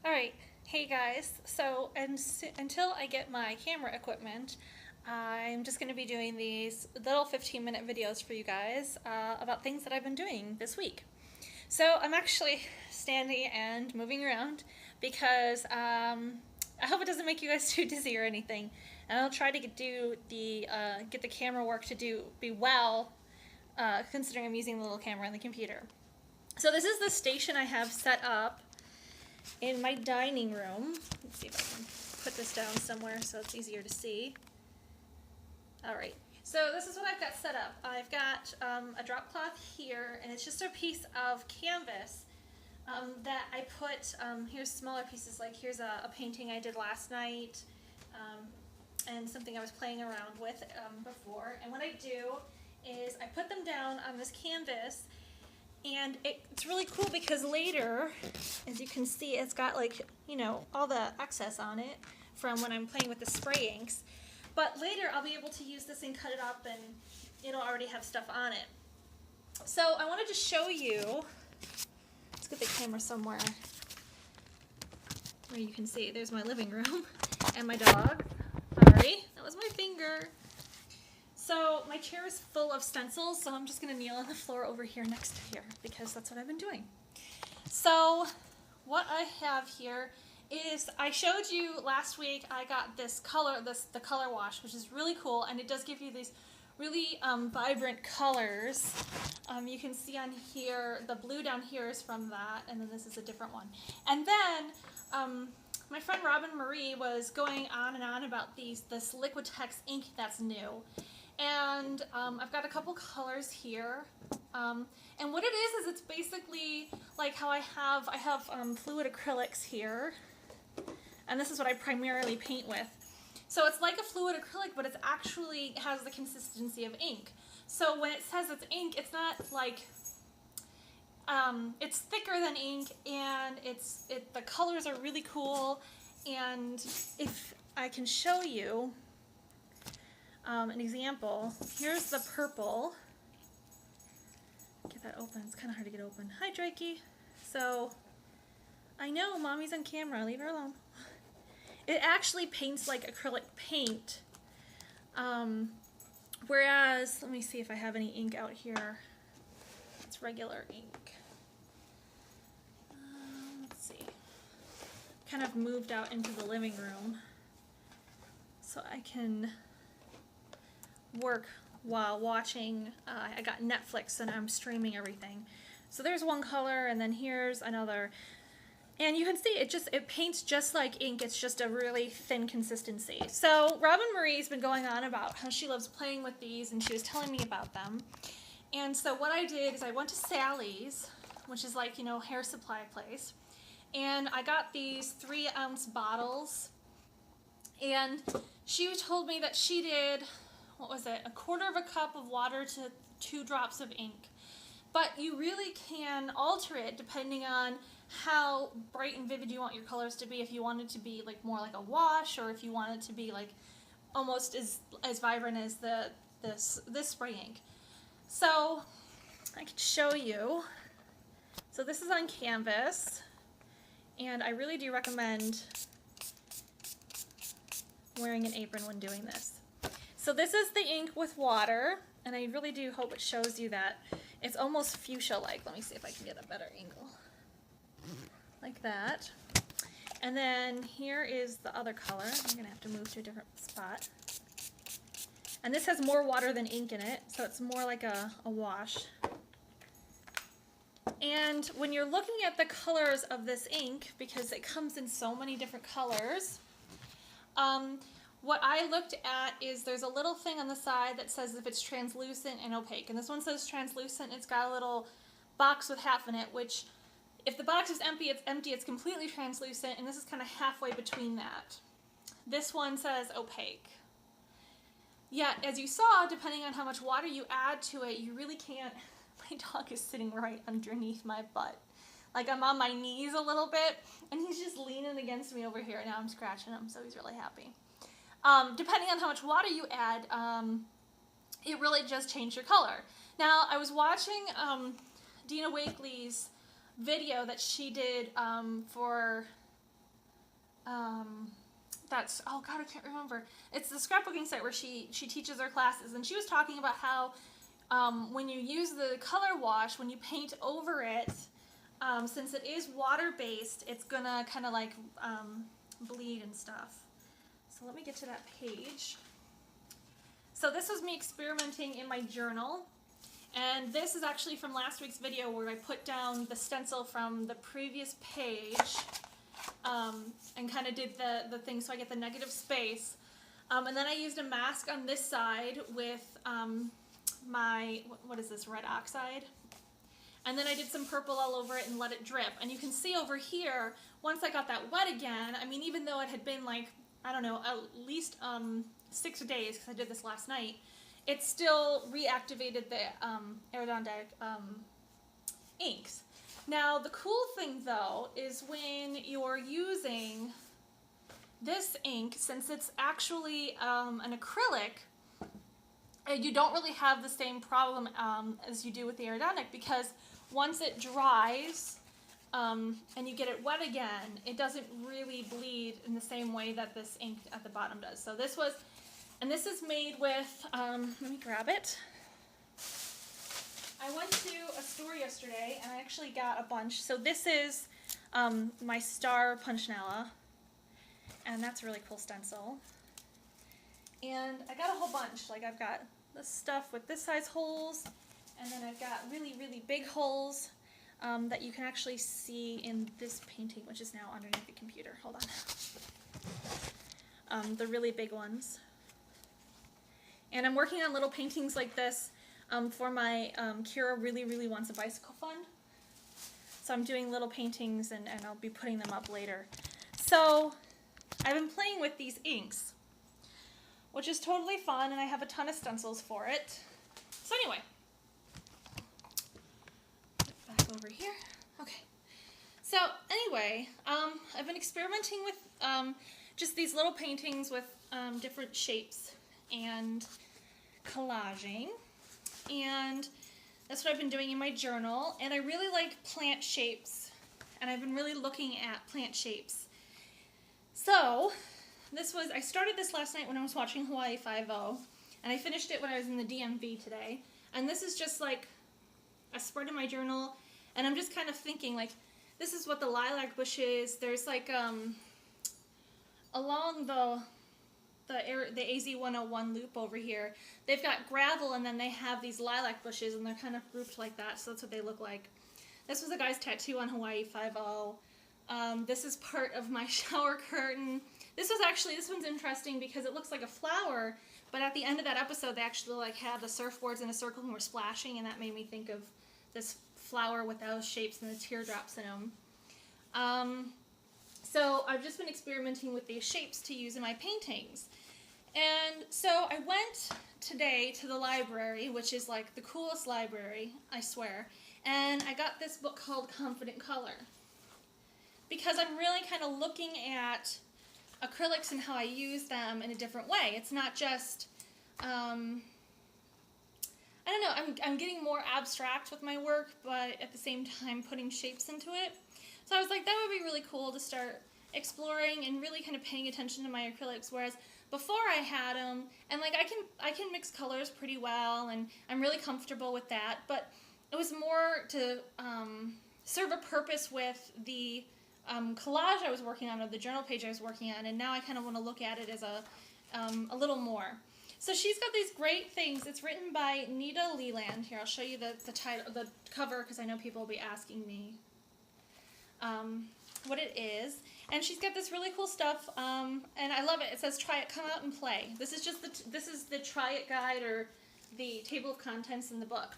Alright, hey guys, so until I get my camera equipment, I'm just going to be doing these little 15-minute videos for you guys about things that I've been doing this week. So I'm actually standing and moving around because I hope it doesn't make you guys too dizzy or anything, and I'll try to get the camera work to be well, considering I'm using the little camera on the computer. So this is the station I have set up in my dining room. Let's see if I can put this down somewhere so it's easier to see. Alright, so this is what I've got set up. I've got a drop cloth here, and it's just a piece of canvas that I put, here's smaller pieces, like here's a painting I did last night, and something I was playing around with before. And what I do is I put them down on this canvas, and it's really cool because later, as you can see, it's got all the excess on it from when I'm playing with the spray inks. But later I'll be able to use this and cut it up, and it'll already have stuff on it. So I wanted to show you, let's get the camera somewhere where you can see. There's my living room and my dog. Sorry, that was my finger. So my chair is full of stencils, so I'm just going to kneel on the floor over here next to here because that's what I've been doing. So what I have here is, I showed you last week I got this color, the color wash, which is really cool, and it does give you these really vibrant colors. You can see on here, the blue down here is from that, and then this is a different one. And then my friend Roben-Marie was going on and on about this Liquitex ink that's new. And I've got a couple colors here, and what it is it's basically like how I have fluid acrylics here, and this is what I primarily paint with. So it's like a fluid acrylic, but it's actually has the consistency of ink. So when it says it's ink, it's not like it's thicker than ink, and the colors are really cool. And if I can show you an example, here's the purple. Get that open. It's kind of hard to get open. Hi, Drakey. So, I know, Mommy's on camera. Leave her alone. It actually paints like acrylic paint. Whereas, let me see if I have any ink out here. It's regular ink. Let's see. Kind of moved out into the living room so I can work while watching. I got Netflix and I'm streaming everything. So there's one color, and then here's another. And you can see it paints just like ink. It's just a really thin consistency. So Roben-Marie's been going on about how she loves playing with these, and she was telling me about them. And so what I did is I went to Sally's, which is like, hair supply place, and I got these 3-ounce bottles. And she told me that she did, what was it, 1/4 cup of water to 2 drops of ink. But you really can alter it depending on how bright and vivid you want your colors to be. If you want it to be like more like a wash, or if you want it to be like almost as vibrant as this spray ink. So I can show you. So this is on canvas, and I really do recommend wearing an apron when doing this. So this is the ink with water, and I really do hope it shows you that it's almost fuchsia-like. Let me see if I can get a better angle. Like that. And then here is the other color. I'm going to have to move to a different spot. And this has more water than ink in it, so it's more like a wash. And when you're looking at the colors of this ink, because it comes in so many different colors, what I looked at is there's a little thing on the side that says if it's translucent and opaque. And this one says translucent. It's got a little box with half in it, which if the box is empty, it's empty. It's completely translucent, and this is kind of halfway between that. This one says opaque. Yet, as you saw, depending on how much water you add to it, you really can't. My dog is sitting right underneath my butt. Like, I'm on my knees a little bit, and he's just leaning against me over here. Now I'm scratching him, so he's really happy. Depending on how much water you add, it really just changed your color. Now, I was watching Dina Wakely's video that she did for that's, oh God, I can't remember. It's the scrapbooking site where she teaches her classes, and she was talking about how when you use the color wash, when you paint over it, since it is water-based, it's gonna kind of like bleed and stuff. So let me get to that page. So this was me experimenting in my journal, and this is actually from last week's video where I put down the stencil from the previous page and kind of did the thing so I get the negative space. And then I used a mask on this side with my, what is this, red oxide? And then I did some purple all over it and let it drip. And you can see over here, once I got that wet again, I mean, even though it had been like, I don't know, at least 6 days, because I did this last night, it still reactivated the Roben-Marie inks. Now, the cool thing, though, is when you're using this ink, since it's actually an acrylic, you don't really have the same problem as you do with the Roben-Marie, because once it dries and you get it wet again, it doesn't really bleed in the same way that this ink at the bottom does. So this was, and this is made with, let me grab it. I went to a store yesterday and I actually got a bunch. So this is my Star Punchnella, and that's a really cool stencil. And I got a whole bunch. Like, I've got this stuff with this size holes, and then I've got really, really big holes that you can actually see in this painting, which is now underneath the computer. Hold on. The really big ones. And I'm working on little paintings like this for my Kira Really, Really Wants a Bicycle Fund. So I'm doing little paintings, and I'll be putting them up later. So I've been playing with these inks, which is totally fun, and I have a ton of stencils for it. So anyway, back over here. Okay. So anyway, I've been experimenting with just these little paintings with different shapes and collaging, and that's what I've been doing in my journal. And I really like plant shapes, and I've been really looking at plant shapes. So I started this last night when I was watching Hawaii Five-0, and I finished it when I was in the DMV today. And this is just like a spread in my journal, and I'm just kind of thinking, like, this is what the lilac bush is. There's like along the AZ-101 loop over here, they've got gravel, and then they have these lilac bushes, and they're kind of grouped like that, so that's what they look like. This was a guy's tattoo on Hawaii Five-0. This is part of my shower curtain. This one's interesting because it looks like a flower, but at the end of that episode, they actually like had the surfboards in a circle and were splashing, and that made me think of this flower with those shapes and the teardrops in them. So I've just been experimenting with these shapes to use in my paintings. And so I went today to the library, which is like the coolest library, I swear, and I got this book called Confident Color, because I'm really kind of looking at acrylics and how I use them in a different way. It's not just, I don't know, I'm getting more abstract with my work, but at the same time putting shapes into it. So I was like, that would be really cool to start exploring and really kind of paying attention to my acrylics, whereas before I had them, and like I can mix colors pretty well, and I'm really comfortable with that, but it was more to serve a purpose with the collage I was working on, or the journal page I was working on, and now I kind of want to look at it as a little more. So she's got these great things. It's written by Nita Leland. Here, I'll show you the title, the cover, because I know people will be asking me what it is. And she's got this really cool stuff, and I love it. It says, "Try it, come out and play." This is just this is the try it guide, or the table of contents in the book.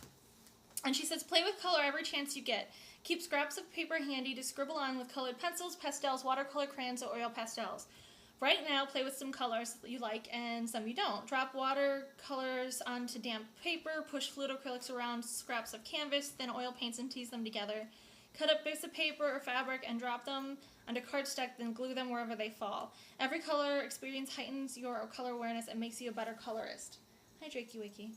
And she says, "Play with color every chance you get. Keep scraps of paper handy to scribble on with colored pencils, pastels, watercolor crayons, or oil pastels. Right now, play with some colors that you like and some you don't. Drop watercolors onto damp paper, push fluid acrylics around scraps of canvas, then oil paints and tease them together. Cut up bits of paper or fabric and drop them onto cardstock, then glue them wherever they fall. Every color experience heightens your color awareness and makes you a better colorist." Hi, Drakey Wiki.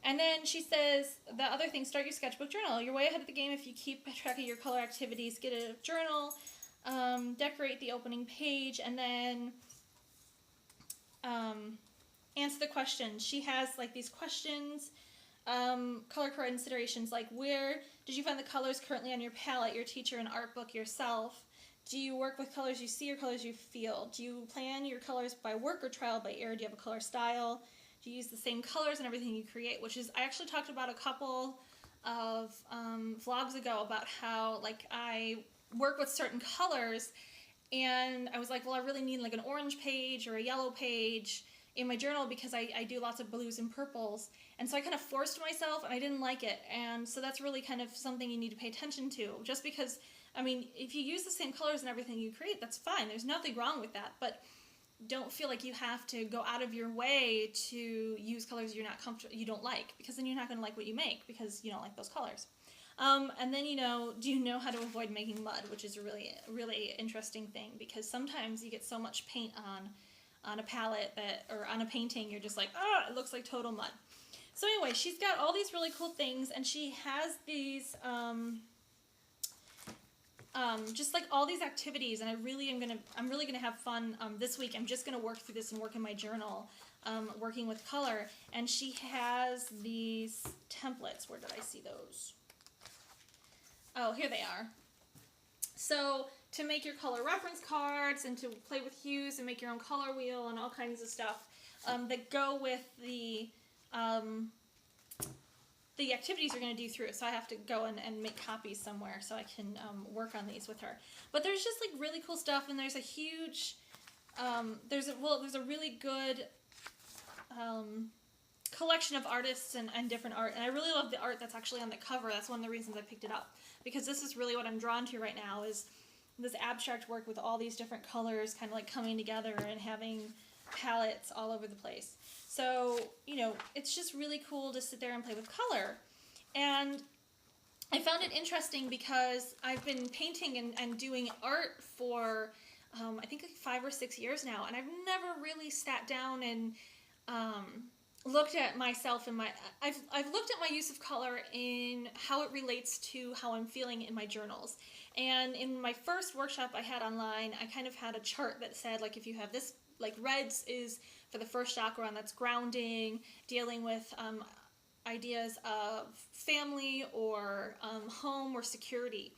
And then she says, the other thing, start your sketchbook journal. You're way ahead of the game if you keep track of your color activities. Get a journal. decorate the opening page, and then answer the questions. She has like these questions, color considerations, like where did you find the colors currently on your palette, your teacher, an art book, yourself? Do you work with colors you see or colors you feel? Do you plan your colors by work or trial by error? Do you have a color style? Do you use the same colors in everything you create? Which is, I actually talked about a couple of vlogs ago about how like I work with certain colors, and I was like, well, I really need like an orange page or a yellow page in my journal because I do lots of blues and purples. And so I kind of forced myself, and I didn't like it. And so that's really kind of something you need to pay attention to. Just because, I mean, if you use the same colors in everything you create, that's fine. There's nothing wrong with that. But don't feel like you have to go out of your way to use colors you don't like, because then you're not going to like what you make because you don't like those colors. And then, do you know how to avoid making mud, which is a really, really interesting thing, because sometimes you get so much paint on a palette or on a painting, you're just like, it looks like total mud. So anyway, she's got all these really cool things, and she has these, just like all these activities, and I'm really gonna have fun this week. I'm just gonna work through this and work in my journal, working with color. And she has these templates. Where did I see those? Oh, here they are. So to make your color reference cards and to play with hues and make your own color wheel and all kinds of stuff that go with the activities you're going to do through it. So I have to go and make copies somewhere so I can work on these with her. But there's just like really cool stuff, and there's a huge, there's a really good collection of artists and different art. And I really love the art that's actually on the cover. That's one of the reasons I picked it up, because this is really what I'm drawn to right now, is this abstract work with all these different colors kind of like coming together and having palettes all over the place. So, it's just really cool to sit there and play with color. And I found it interesting because I've been painting and doing art for, I think like 5 or 6 years now, and I've never really sat down and looked at myself and I've looked at my use of color in how it relates to how I'm feeling in my journals. And in my first workshop I had online, I kind of had a chart that said, like, if you have this, like reds is for the first chakra, and that's grounding, dealing with ideas of family or home or security.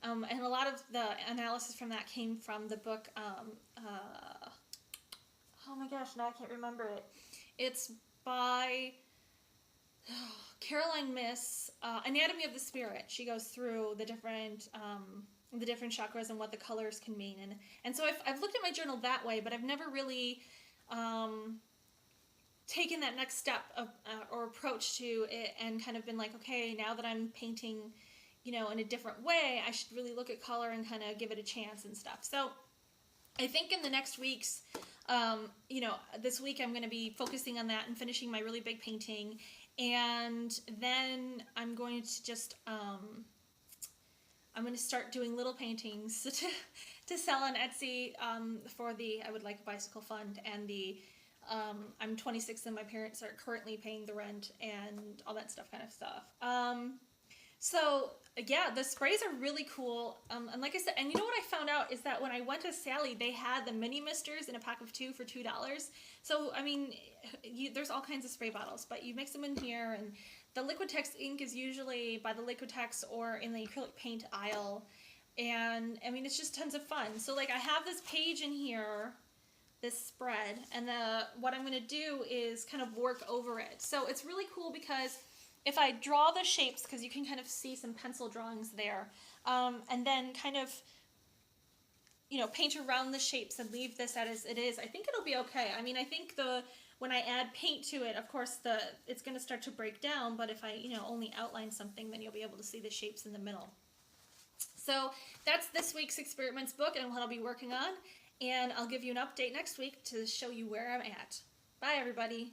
And a lot of the analysis from that came from the book, oh my gosh, now I can't remember it. It's by Caroline Miss, Anatomy of the Spirit. She goes through the different chakras and what the colors can mean. And so I've looked at my journal that way, but I've never really taken that next step or approach to it and kind of been like, okay, now that I'm painting, in a different way, I should really look at color and kind of give it a chance and stuff. So I think in the next weeks, this week I'm going to be focusing on that and finishing my really big painting. And then I'm going to just, I'm going to start doing little paintings to sell on Etsy for the I Would Like a Bicycle Fund, and the I'm 26 and my parents are currently paying the rent and all that kind of stuff. So yeah, the sprays are really cool. And like I said, and you know what I found out is that when I went to Sally, they had the mini misters in a pack of 2 for $2. So, I mean, there's all kinds of spray bottles, but you mix them in here, and the Liquitex ink is usually by the Liquitex or in the acrylic paint aisle. And I mean, it's just tons of fun. So like I have this page in here, this spread, and what I'm going to do is kind of work over it. So it's really cool because if I draw the shapes, because you can kind of see some pencil drawings there, and then kind of, paint around the shapes and leave this as it is, I think it'll be okay. I mean, I think when I add paint to it, of course, it's going to start to break down, but if I, only outline something, then you'll be able to see the shapes in the middle. So that's this week's experiments book and what I'll be working on, and I'll give you an update next week to show you where I'm at. Bye, everybody.